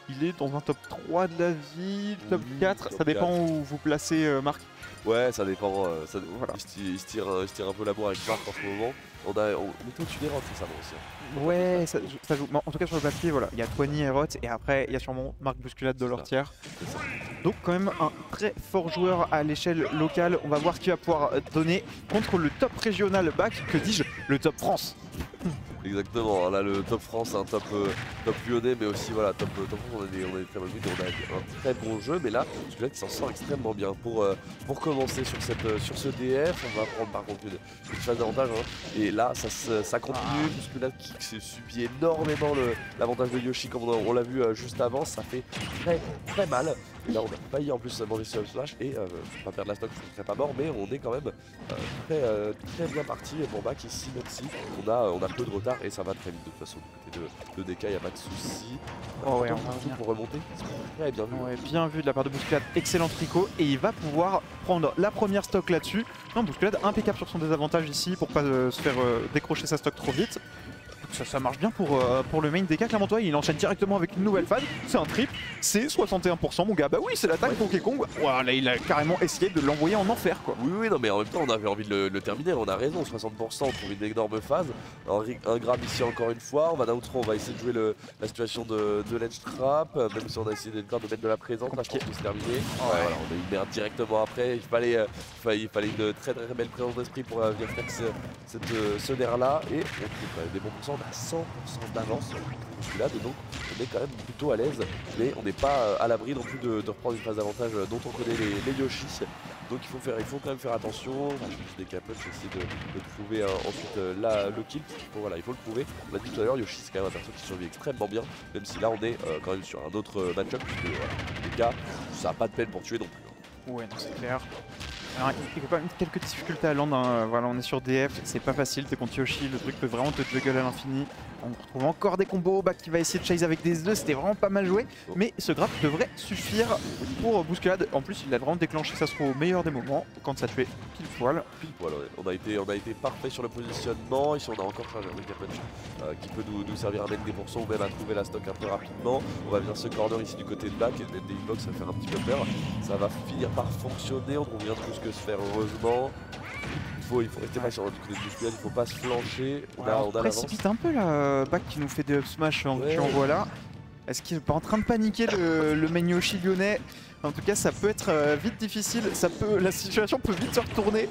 il est dans un top 3 de la ville, top Oui, 4, top ça dépend 4. où vous placez Marc. Ouais, ça dépend. Voilà. Il se tire un peu la bourre avec Marc en ce moment. On est au-dessus des rocs récemment aussi. Hein. Ouais, ça joue. Bon, en tout cas sur le papier, voilà, il y a Twani et Roth et après il y a sûrement Marc Bousculade de leur tiers. C'est ça. Donc quand même un très fort joueur à l'échelle locale. On va voir ce qu'il va pouvoir donner contre le top régional bac, que dis-je, le top France. Exactement, là le top France, un top lyonnais, mais aussi voilà, top France, on a des très bonnes buts, on a un très bon jeu, mais là, celui-là qui s'en sort extrêmement bien. Pour commencer sur ce DF, on va prendre par contre une phase d'avantage, hein. Et là ça continue, puisque là qui s'est subi énormément l'avantage de Yoshi, comme on l'a vu juste avant, ça fait très mal. Et là on a failli en plus manger ce slash et pas perdre la stock, je ne serais pas mort, mais on est quand même très bien parti pour back ici, même si on a peu de retard et ça va très vite de toute façon du côté de DK, il n'y a pas de souci. Oh ouais, on va va pour remonter, c'est très bien vu. Ouais, bien vu de la part de Bousculade, excellent tricot et il va pouvoir prendre la première stock là-dessus. Non, Bousculade impeccable sur son désavantage ici pour pas se faire décrocher sa stock trop vite. Ça marche bien pour le main DK. Clermontois, il enchaîne directement avec une nouvelle phase. C'est un triple, c'est 61% mon gars. Bah oui, c'est l'attaque pour Donkey Kong. Voilà, il a carrément essayé de l'envoyer en enfer quoi. Oui, non mais en même temps on avait envie de le terminer, on a raison, 60%, on trouve une énorme phase. Un grab ici encore une fois, on va down throw, on va essayer de jouer la situation de l'edge trap, même si on a essayé de mettre de la présence, là je pense que c'est terminé. Ouais, voilà, on a eu une merde directement après, il fallait une très belle présence d'esprit pour venir faire ce nerf là, et on trouve quand même des bons pourcents, on a 100% d'avance. Là, donc on est quand même plutôt à l'aise, mais on n'est pas à l'abri non plus de reprendre une phase d'avantage dont on connaît les Yoshi. Donc il faut quand même faire attention. Je décapote, j'essaie de trouver ensuite le kill. Il faut le prouver. On l'a dit tout à l'heure, Yoshi c'est quand même un perso qui survit extrêmement bien, même si là on est quand même sur un autre match-up, puisque les gars, ça n'a pas de peine pour tuer non plus. Ouais, non, c'est clair. Alors, il y a quand même quelques difficultés à land, hein. Voilà, on est sur DF, c'est pas facile, t'es contre Yoshi, le truc peut vraiment te juggle à l'infini. On retrouve encore des combos, Back qui va essayer de chase avec des œufs, c'était vraiment pas mal joué, mais ce grab devrait suffire pour Bousculade. En plus, il a vraiment déclenché ça au meilleur des moments, quand ça tuait pile poil. Voilà, on a été parfait sur le positionnement. Ici on a encore chargé avec un punch qui peut nous servir à mettre des pourcents ou même à trouver la stock un peu rapidement. On va venir ce corner ici du côté de back et mettre des hitbox, ça va faire un petit peu peur. Ça va finir par fonctionner, on trouve bien plus que se faire heureusement. Il faut rester patient du côté de Bousculade, il faut pas se flancher. On a précipite un peu là, Back qui nous fait des up smash en voilà. Est-ce qu'il est pas en train de paniquer le main Yoshi lyonnais? En tout cas, ça peut être vite difficile, la situation peut vite se retourner.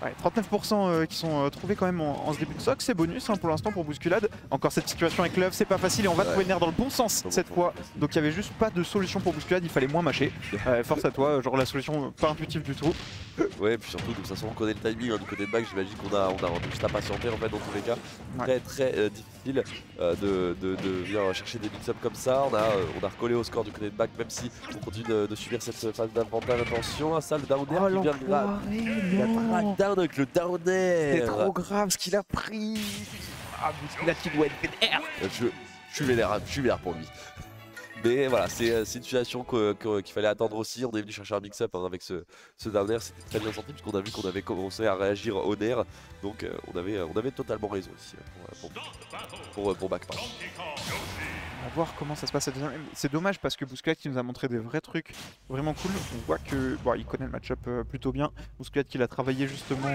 Ouais, 39% qui sont trouvés quand même en ce début de soc, c'est bonus hein, pour l'instant pour Bousculade. Encore cette situation avec Love, c'est pas facile et on va trouver le nerf dans le bon sens cette fois. Donc il y avait juste pas de solution pour Bousculade, il fallait moins mâcher. Force à toi, genre la solution pas intuitive du tout. Ouais, puis surtout de toute façon on connaît le timing hein, du côté de back, j'imagine qu'on a juste à patienter en fait dans tous les cas. Très difficile de venir chercher des mix-up comme ça. On a recollé au score du côté de back, même si on continue de subir cette phase d'avantage. Attention à ça, le down air qui vient de grave. Il a pas down avec le down air. C'est trop grave ce qu'il a pris. Ah, Bousculade qui doit être vénère. Je suis vénère pour lui. Mais voilà, c'est une situation qu'il fallait attendre aussi. On est venu chercher un mix-up hein, avec ce down air, c'était très bien senti puisqu'on a vu qu'on avait commencé à réagir au nerf. Donc on avait totalement raison ici pour back. On va voir comment ça se passe. C'est dommage parce que Bousculade qui nous a montré des vrais trucs vraiment cool. On voit que il connaît le match-up plutôt bien. Bousculade qui l'a travaillé justement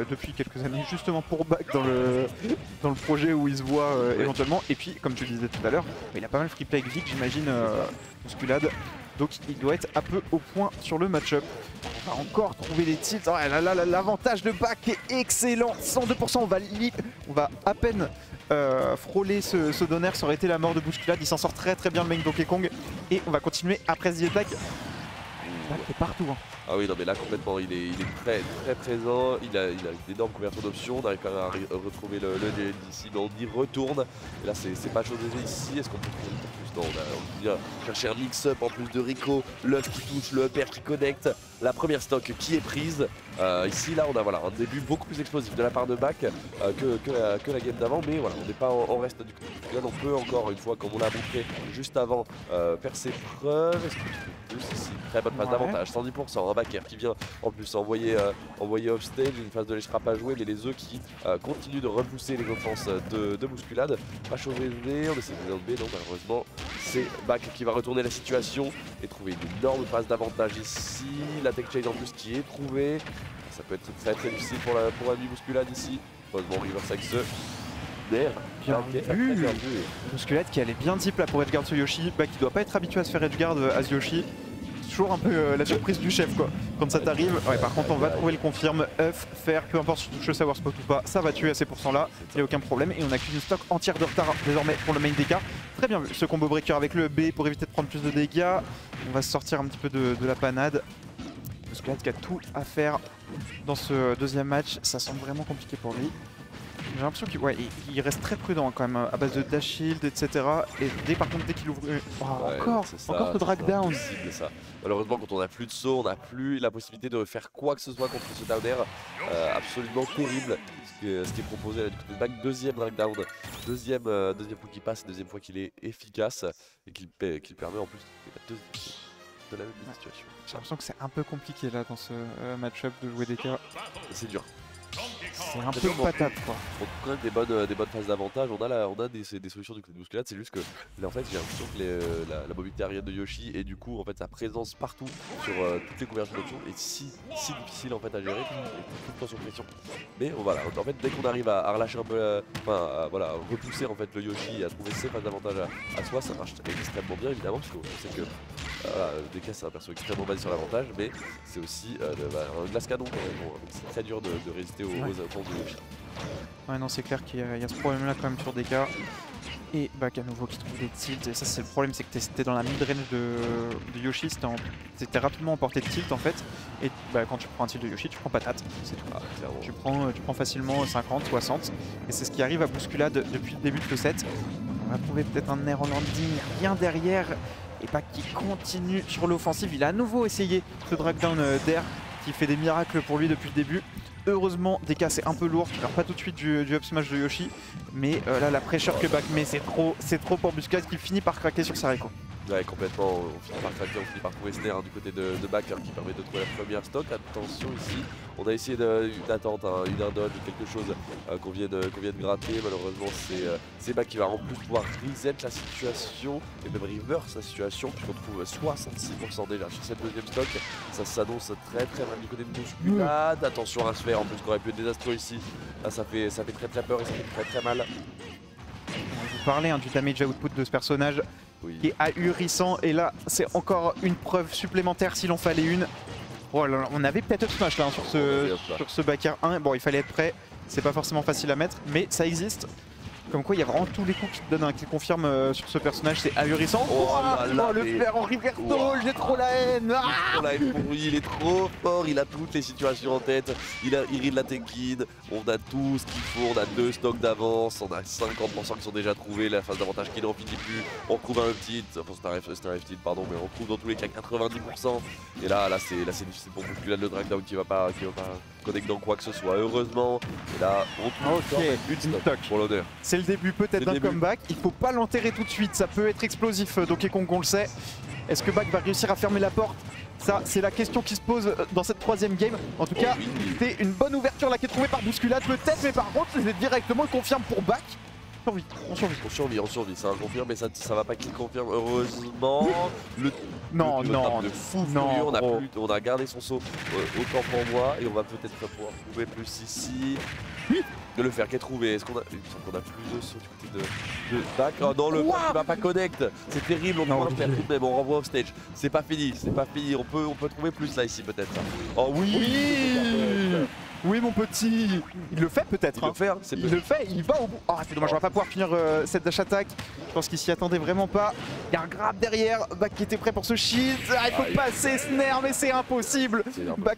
depuis quelques années justement pour back dans le projet où il se voit éventuellement. Et puis comme tu le disais tout à l'heure, il a pas mal free play avec Vic j'imagine Bousculade. Donc il doit être un peu au point sur le match-up. On va encore trouver les tilts. Oh là là, l'avantage de back est excellent. 102%, on va à peine frôler ce donner, ça aurait été la mort de Bousculade. Il s'en sort très bien le main Donkey Kong. Et on va continuer après The Attack. Back est partout. Hein. Ah oui, non mais là complètement, il est très présent, il a une énorme couverture d'options, on arrive quand même à retrouver le DL d'ici, mais on y retourne. Et là c'est pas chose aisée ici, est-ce qu'on peut trouver plus? Non, on vient chercher un mix-up en plus de Rico, l'œuf qui touche, le upper qui connecte, la première stock qui est prise. Ici là on a un début beaucoup plus explosif de la part de Back que la game d'avant, mais voilà, on n'est pas en reste du coup. Là on peut encore une fois, comme on l'a montré juste avant, faire ses preuves. Est-ce que tu peux plus ici? Très bonne phase d'avantage, 110%. backer qui vient en plus envoyer offstage, une phase de l'écharpe à jouer, mais les œufs qui continuent de repousser les offenses de Bousculade. Pas chauvé, on essaie de B, non malheureusement c'est Back qui va retourner la situation et trouver une énorme phase d'avantage ici. La tech chain en plus qui est trouvée. Ça peut être très très difficile pour Ami Bousculade ici. Heureusement reverse avec ce nerf. Bien vu. Bousculade qui allait bien deep là pour edgeguard ce Yoshi. Back qui doit pas être habitué à se faire edgeguard as Yoshi. Toujours un peu la surprise du chef quoi. Quand ça t'arrive, ouais, par contre on va trouver le confirme, Euf, faire, peu importe si tu touches le savoir spot ou pas, ça va tuer à ces pourcents là, il n'y a aucun problème. Et on a qu'une stock entière de retard désormais pour le main DK. Très bien vu ce combo breaker avec le B pour éviter de prendre plus de dégâts. On va se sortir un petit peu de la panade. Bousculade qui a tout à faire dans ce deuxième match, ça semble vraiment compliqué pour lui. J'ai l'impression qu'il il reste très prudent quand même à base de dash shield etc. Et par contre dès qu'il ouvre... encore ce drag down. Ça. Malheureusement quand on n'a plus de saut, on n'a plus la possibilité de faire quoi que ce soit contre ce down air. Absolument terrible ce qui est proposé là, du côté de Back. Deuxième drag down, deuxième coup qui passe, deuxième fois qu'il est efficace et qu'il permet en plus de la même situation. J'ai l'impression que c'est un peu compliqué là dans ce match-up de jouer des cas. C'est dur. C'est un peu patate quoi. On trouve quand même des bonnes phases d'avantage. On a des solutions du côté de Bousculade. C'est juste que là en fait j'ai l'impression que la mobilité aérienne de Yoshi et du coup en fait sa présence partout sur toutes les conversions d'options est si difficile en fait à gérer, tout le temps sous pression. Mais voilà, en fait dès qu'on arrive à relâcher un peu, voilà, repousser en fait le Yoshi et à trouver ses phases d'avantage à soi, ça marche extrêmement bien évidemment parce qu'on sait que DK c'est un perso extrêmement basé sur l'avantage, mais c'est aussi un glace canon quand même. Donc c'est très dur de résister aux offenses de Yoshi. Ouais non c'est clair qu'il y a ce problème là quand même sur DK. Et Back à nouveau qui trouve des tilts, et ça c'est le problème, c'est que t'étais dans la mid-range de Yoshi, c'était rapidement en portée de tilt en fait. Et quand tu prends un tilt de Yoshi, tu prends patate, c'est tout. Tu prends facilement 50, 60, et c'est ce qui arrive à Bousculade depuis le début de ce set. On va trouver peut-être un air en landing, rien derrière, et Back qui continue sur l'offensive. Il a à nouveau essayé ce drag down d'air qui fait des miracles pour lui depuis le début. Heureusement, DK c'est un peu lourd, tu perds pas tout de suite du up smash de Yoshi, mais là la pressure que Back met c'est trop pour Bousculade qui finit par craquer sur Sareko. Ouais complètement, on finit par craquer, on finit par trouver Snare du côté de Back qui permet de trouver la première stock. Attention ici, on a essayé d'attendre un dodge ou quelque chose qu'on vient de gratter. Malheureusement c'est Back qui va en plus pouvoir reset la situation et même reverse la situation puisqu'on trouve 66% déjà sur cette deuxième stock. Ça s'annonce très mal du côté de Bousculade. Attention à se faire en plus qu'on aurait pu être désastreux ici. Là ça fait très peur et ça fait très mal. On vous parlait du damage output de ce personnage qui est ahurissant, et là c'est encore une preuve supplémentaire s'il en fallait une. Oh là là, on avait peut-être up smash là sur ce backer 1, bon il fallait être prêt, c'est pas forcément facile à mettre mais ça existe. Comme quoi il y a vraiment tous les coups qui te donnent un clic confirme sur ce personnage, c'est ahurissant. Le faire en reverso, j'ai trop la haine. Il est trop fort, il a toutes les situations en tête, il read la tech in, on a tout ce qu'il faut, on a 2 stocks d'avance, on a 50% qui sont déjà trouvés, la phase d'avantage qui n'en finit plus, on trouve un petit, enfin c'est un FT pardon, mais on trouve dans tous les cas 90%. Et là c'est difficile pour Bousculade, le drag down qui va pas connecter dans quoi que ce soit, heureusement. Et là on trouve une stock pour l'honneur. C'est le début peut-être d'un comeback, il faut pas l'enterrer tout de suite, ça peut être explosif, Donkey Kong on le sait. Est-ce que Back va réussir à fermer la porte? Ça c'est la question qui se pose dans cette troisième game. En tout cas, c'est une bonne ouverture là qui est trouvée par Bousculade peut-être, mais par contre c'est directement le confirme pour Back. On survit, ça confirme, mais ça va pas qu'il confirme, heureusement. Le de fou furieux, on a gardé son saut autant pour moi, et on va peut-être pouvoir trouver plus ici. De le faire qu'est trouvé, est-ce qu'on a plus de sauts du côté de Back? Oh non, le qui va pas connect, c'est terrible, on va le faire tout de même, on renvoie off stage. C'est pas fini, on peut trouver plus là ici peut-être. Oh oui. Oui mon petit, il le fait peut-être. Il le fait, il va au bout. Oh c'est dommage, on va pas pouvoir finir cette dash attack. Je pense qu'il s'y attendait vraiment pas. Il y a un grab derrière, Back qui était prêt pour ce shield. Il faut passer Snare mais c'est impossible. Back